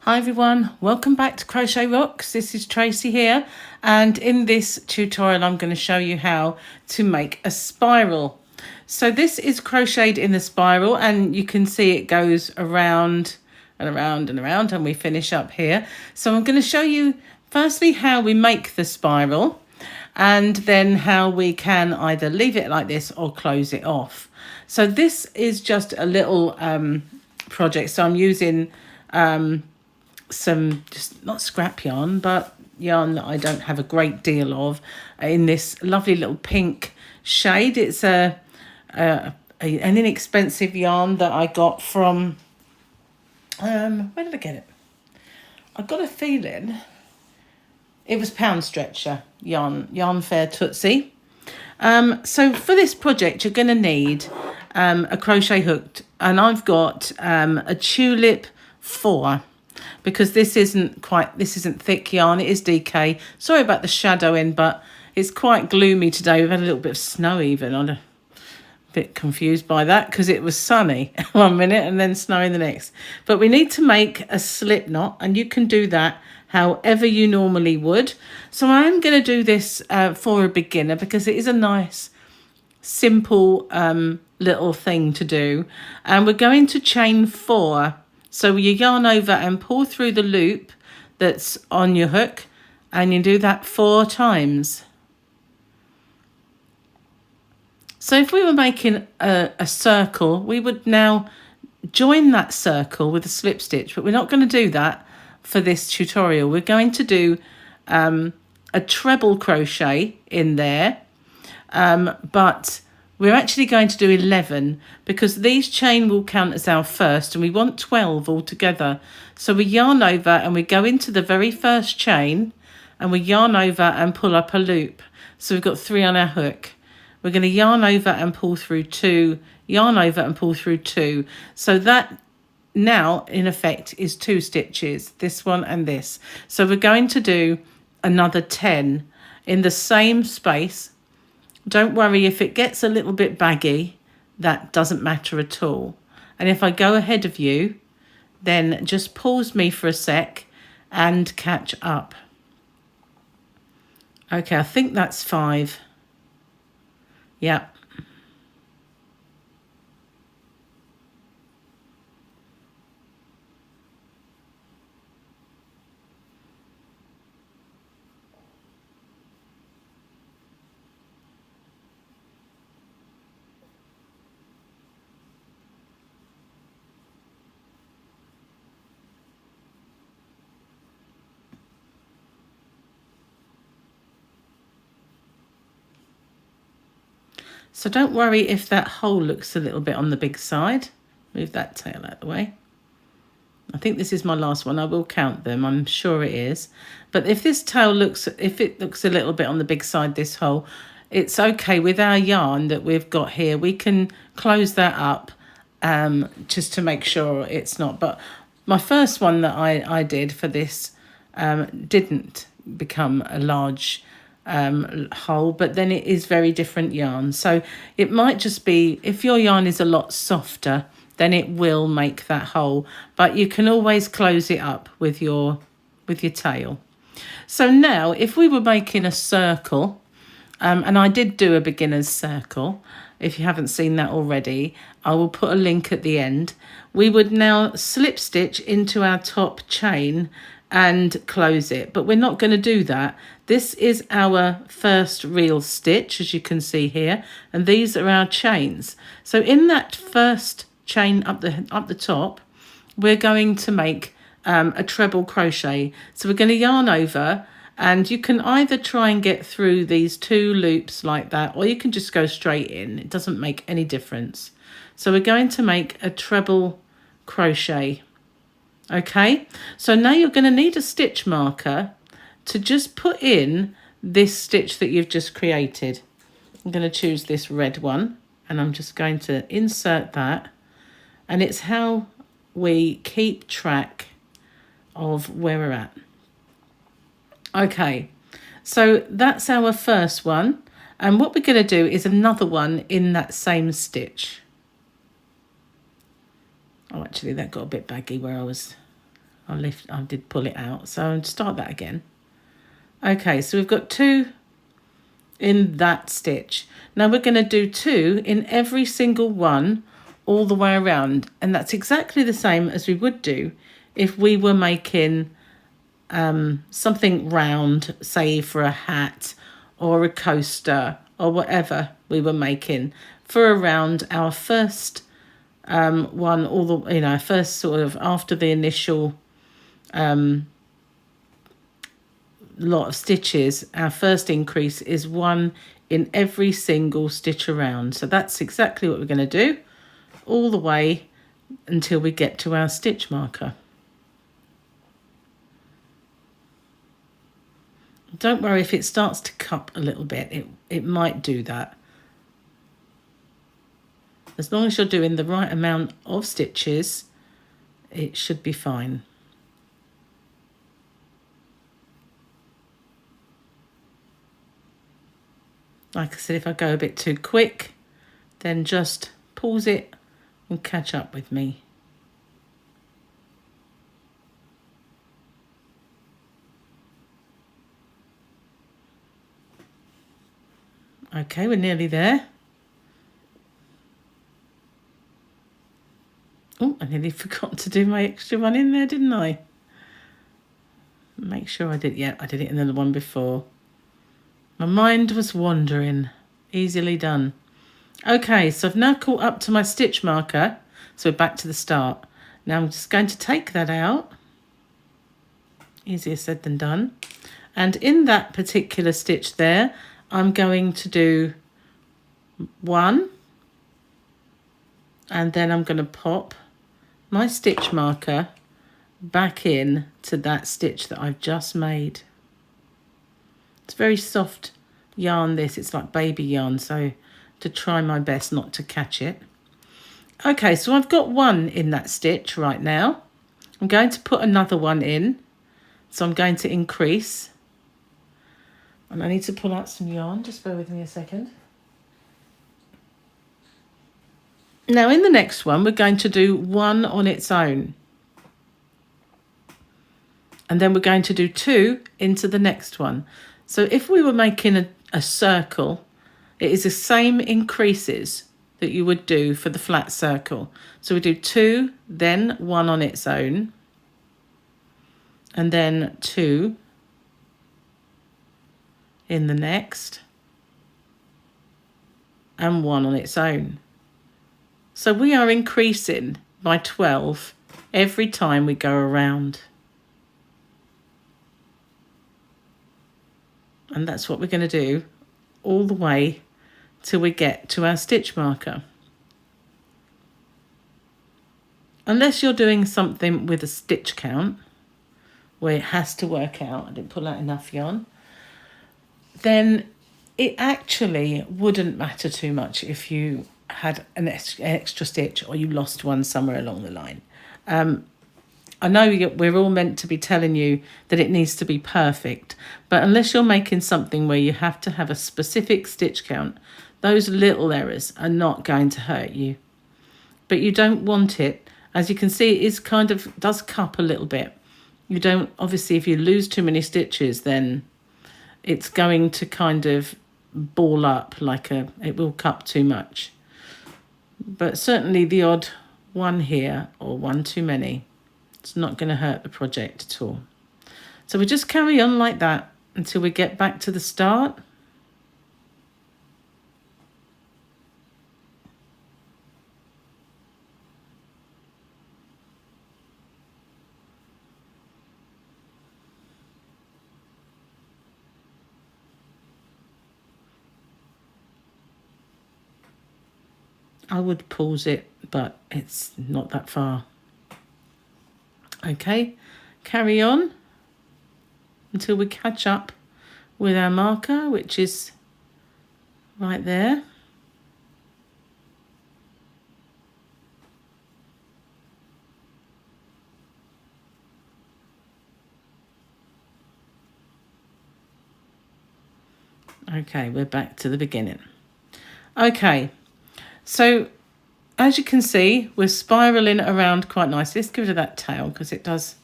Hi everyone, welcome back to Crochet Rocks. This is Tracy here, and in this tutorial I'm going to show you how to make a spiral. So this is crocheted in the spiral, and you can see it goes around and around and around, and we finish up here. So I'm going to show you firstly how we make the spiral, and then how we can either leave it like this or close it off. So this is just a little project. So I'm using some just not scrap yarn, but yarn that I don't have a great deal of, in this lovely little pink shade. It's an inexpensive yarn that I got from where did I get it? I got a feeling it was Pound Stretcher yarn fair Tootsie. So for this project you're going to need a crochet hook, and I've got a tulip 4, because this isn't thick yarn, it is DK. Sorry about the shadowing, but it's quite gloomy today. We've had a little bit of snow even. I'm a bit confused by that because it was sunny one minute and then snowing the next. But we need to make a slip knot, and you can do that however you normally would. So I'm going to do this for a beginner because it is a nice simple little thing to do, and we're going to chain 4. So you yarn over and pull through the loop that's on your hook, and you do that 4 times. So if we were making a circle, we would now join that circle with a slip stitch, but we're not going to do that for this tutorial. We're going to do a treble crochet in there, but we're actually going to do 11 because these chain will count as our first, and we want 12 altogether. So we yarn over and we go into the very first chain, and we yarn over and pull up a loop. So we've got 3 on our hook. We're going to yarn over and pull through 2, yarn over and pull through 2. So that now in effect is 2 stitches, this one and this. So we're going to do another 10 in the same space. Don't worry if it gets a little bit baggy, that doesn't matter at all. And if I go ahead of you, then just pause me for a sec and catch up. Okay, I think that's 5. Yep. So don't worry if that hole looks a little bit on the big side. Move that tail out of the way. I think this is my last one. I will count them, I'm sure it is. But if this tail looks, if it looks a little bit on the big side, this hole, it's okay. With our yarn that we've got here, we can close that up just to make sure it's not. But my first one that I did for this didn't become a large hole, but then it is very different yarn. So it might just be, if your yarn is a lot softer, then it will make that hole, but you can always close it up with your tail. So now if we were making a circle, and I did do a beginner's circle, if you haven't seen that already, I will put a link at the end. We would now slip stitch into our top chain and close it, but we're not going to do that. This is our first real stitch, as you can see here, and these are our chains. So in that first chain up the top, we're going to make a treble crochet. So we're going to yarn over, and you can either try and get through these 2 loops like that, or you can just go straight in. It doesn't make any difference. So we're going to make a treble crochet. Okay, so now you're going to need a stitch marker to just put in this stitch that you've just created. I'm going to choose this red one, and I'm just going to insert that, and it's how we keep track of where we're at. Okay, so that's our first one, and what we're going to do is another one in that same stitch. Oh, actually that got a bit baggy where I was I did pull it out, so I'll start that again. Okay, so we've got 2 in that stitch. Now we're going to do 2 in every single one all the way around, and that's exactly the same as we would do if we were making something round, say for a hat or a coaster or whatever we were making for around our first one, all the first sort of after the initial lot of stitches. Our first increase is 1 in every single stitch around. So that's exactly what we're going to do all the way until we get to our stitch marker. Don't worry if it starts to cup a little bit, it might do that. As long as you're doing the right amount of stitches, it should be fine. Like I said, if I go a bit too quick, then just pause it and catch up with me. Okay, we're nearly there. Oh, I nearly forgot to do my extra one in there, didn't I? Make sure I did. Yeah, I did it in the one before. My mind was wandering. Easily done. Okay, so I've now caught up to my stitch marker. So we're back to the start. Now I'm just going to take that out. Easier said than done. And in that particular stitch there, I'm going to do 1. And then I'm going to pop my stitch marker back in to that stitch that I've just made. It's very soft yarn this, it's like baby yarn, so to try my best not to catch it. Okay, so I've got 1 in that stitch right now. I'm going to put another 1 in, so I'm going to increase. And I need to pull out some yarn, just bear with me a second. Now in the next one, we're going to do 1 on its own. And then we're going to do 2 into the next one. So if we were making a circle, it is the same increases that you would do for the flat circle. So we do 2, then 1 on its own, and then 2 in the next, and 1 on its own. So we are increasing by 12 every time we go around. And that's what we're going to do all the way till we get to our stitch marker. Unless you're doing something with a stitch count, where it has to work out, I didn't pull out enough yarn, then it actually wouldn't matter too much if you had an extra stitch or you lost one somewhere along the line. I know we're all meant to be telling you that it needs to be perfect, but unless you're making something where you have to have a specific stitch count, those little errors are not going to hurt you. But you don't want it. As you can see, it is kind of does cup a little bit. You don't, obviously, if you lose too many stitches, then it's going to kind of ball up it will cup too much. But certainly the odd one here or one too many, it's not going to hurt the project at all. So we just carry on like that until we get back to the start. I would pause it, but it's not that far. Okay, carry on until we catch up with our marker, which is right there. Okay, we're back to the beginning. Okay, so as you can see, we're spiraling around quite nicely. Let's give it that tail because it does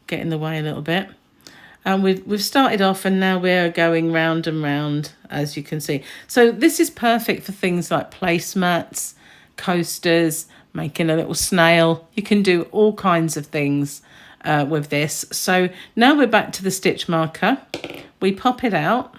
get in the way a little bit. And we've started off and now we're going round and round, as you can see. So this is perfect for things like placemats, coasters, making a little snail. You can do all kinds of things with this. So now we're back to the stitch marker. We pop it out.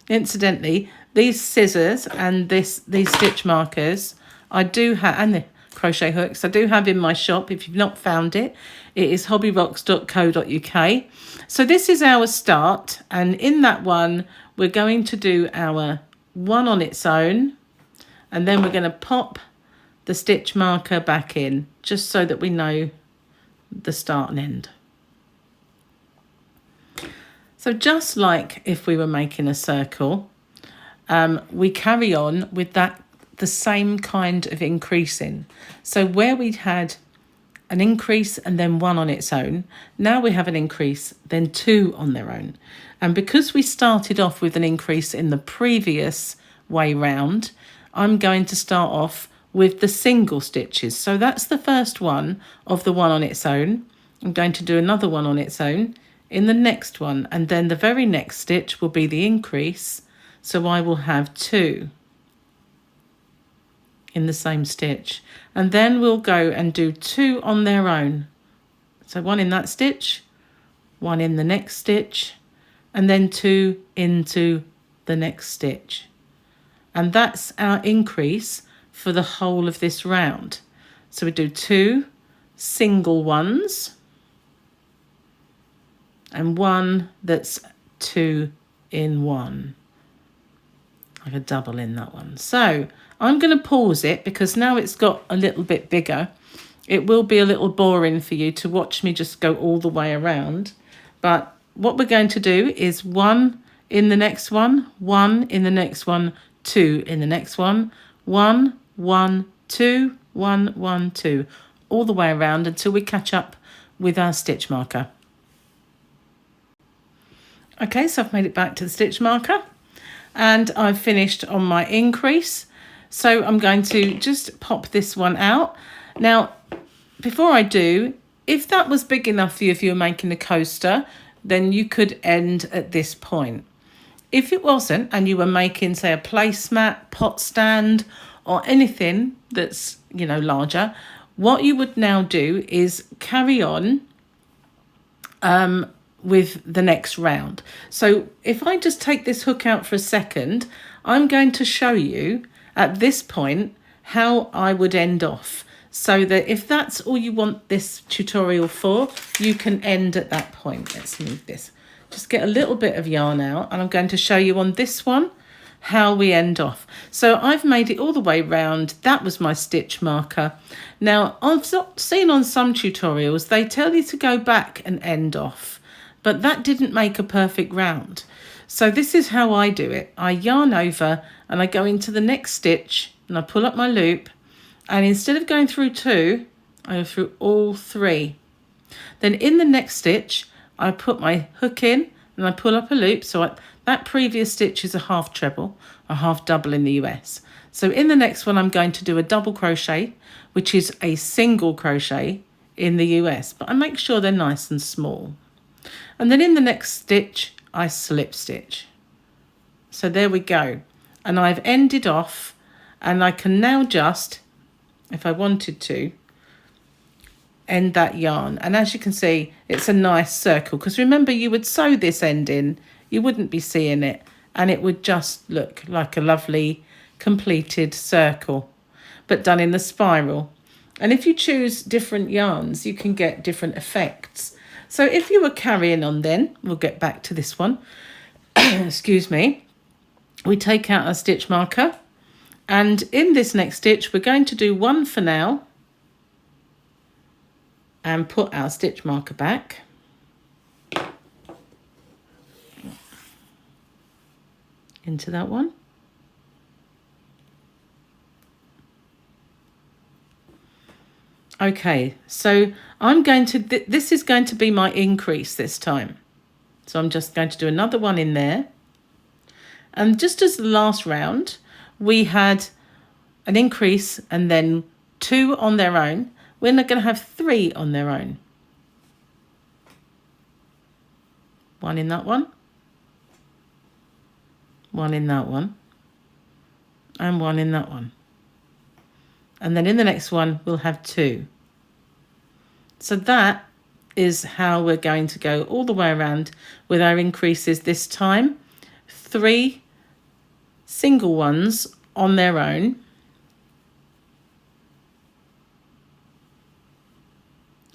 Incidentally, these scissors and these stitch markers I do have, and the crochet hooks I do have in my shop. If you've not found it, it is hobbyrocks.co.uk. So this is our start, and in that one we're going to do our one on its own, and then we're going to pop the stitch marker back in just so that we know the start and end. So just like if we were making a circle, we carry on with the same kind of increasing. So where we had an increase and then one on its own, now we have an increase, then two on their own. And because we started off with an increase in the previous way round, I'm going to start off with the single stitches. So that's the first one of the one on its own. I'm going to do another one on its own in the next one, and then the very next stitch will be the increase, so I will have two in the same stitch, and then we'll go and do two on their own. So one in that stitch, one in the next stitch, and then two into the next stitch. And that's our increase for the whole of this round. So we do two single ones and one that's two in one, like a double in that one. So I'm going to pause it because now it's got a little bit bigger. It will be a little boring for you to watch me just go all the way around. But what we're going to do is one in the next one, one in the next one, two in the next one, one, one, two, one, one, two, all the way around until we catch up with our stitch marker. Okay, so I've made it back to the stitch marker and I've finished on my increase. So I'm going to just pop this one out. Now, before I do, if that was big enough for you, if you were making a coaster, then you could end at this point. If it wasn't, and you were making, say, a placemat, pot stand, or anything that's, you know, larger, what you would now do is carry on with the next round. So if I just take this hook out for a second, I'm going to show you at this point how I would end off, so that if that's all you want this tutorial for, you can end at that point. Let's move this. Just get a little bit of yarn out, and I'm going to show you on this one how we end off. So I've made it all the way round. That was my stitch marker. Now, I've seen on some tutorials, they tell you to go back and end off, but that didn't make a perfect round. So this is how I do it. I yarn over and I go into the next stitch and I pull up my loop, and instead of going through two, I go through all three. Then in the next stitch, I put my hook in and I pull up a loop. So that previous stitch is a half treble, a half double in the US. So in the next one, I'm going to do a double crochet, which is a single crochet in the US, but I make sure they're nice and small. And then in the next stitch, I slip stitch. So there we go. And I've ended off, and I can now just, if I wanted to, end that yarn. And as you can see, it's a nice circle, because remember, you would sew this end in, you wouldn't be seeing it, and it would just look like a lovely completed circle, but done in the spiral. And if you choose different yarns, you can get different effects. So if you were carrying on, then we'll get back to this one. Excuse me. We take out our stitch marker, and in this next stitch, we're going to do one for now and put our stitch marker back. Into that one. Okay, so I'm going to, this is going to be my increase this time. So I'm just going to do another one in there. And just as the last round, we had an increase and then two on their own. We're not going to have three on their own. One in that one, one in that one, and one in that one. And then in the next one, we'll have 2. So that is how we're going to go all the way around with our increases this time. 3 single ones on their own.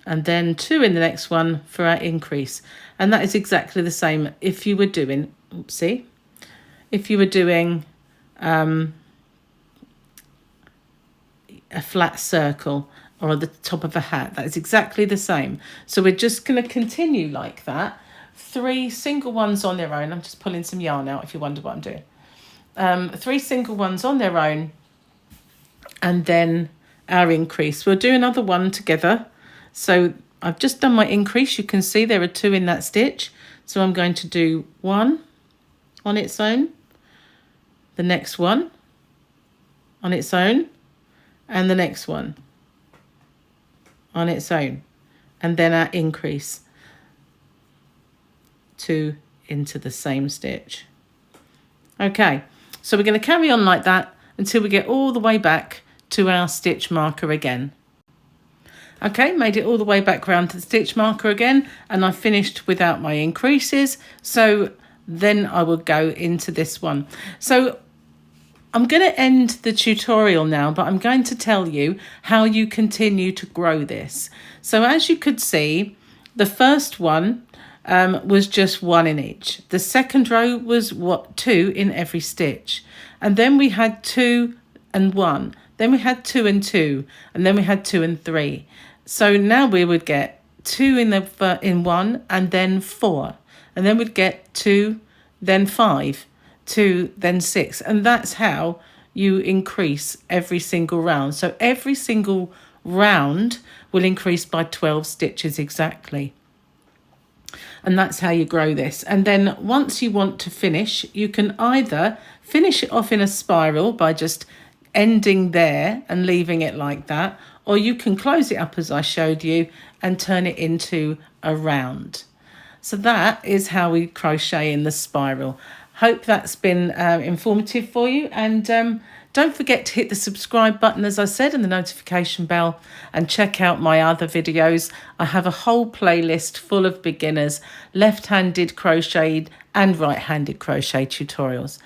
And then 2 in the next one for our increase. And that is exactly the same if you were doing, oopsie, if you were doing a flat circle or at the top of a hat. That is exactly the same. So we're just going to continue like that. 3 single ones on their own. I'm just pulling some yarn out if you wonder what I'm doing. 3 single ones on their own, and then our increase. We'll do another one together. So I've just done my increase. You can see there are 2 in that stitch. So I'm going to do 1 on its own, the next one on its own, and the next one on its own, and then our increase, 2 into the same stitch. Okay, so we're going to carry on like that until we get all the way back to our stitch marker again. Okay, made it all the way back round to the stitch marker again, and I finished without my increases. So then I will go into this one. So I'm going to end the tutorial now, but I'm going to tell you how you continue to grow this. So as you could see, the first one was just 1 in each. The second row was 2 in every stitch. And then we had 2 and 1. Then we had 2 and 2. And then we had 2 and 3. So now we would get 2 in 1 and then 4. And then we'd get 2, then 5. 2, then 6, and that's how you increase every single round. So every single round will increase by 12 stitches exactly, and that's how you grow this. And then once you want to finish, you can either finish it off in a spiral by just ending there and leaving it like that, or you can close it up as I showed you and turn it into a round. So that is how we crochet in the spiral. Hope that's been informative for you, and don't forget to hit the subscribe button, as I said, and the notification bell, and check out my other videos. I have a whole playlist full of beginners, left-handed crocheted and right-handed crochet tutorials.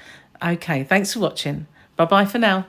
Okay, thanks for watching. Bye-bye for now.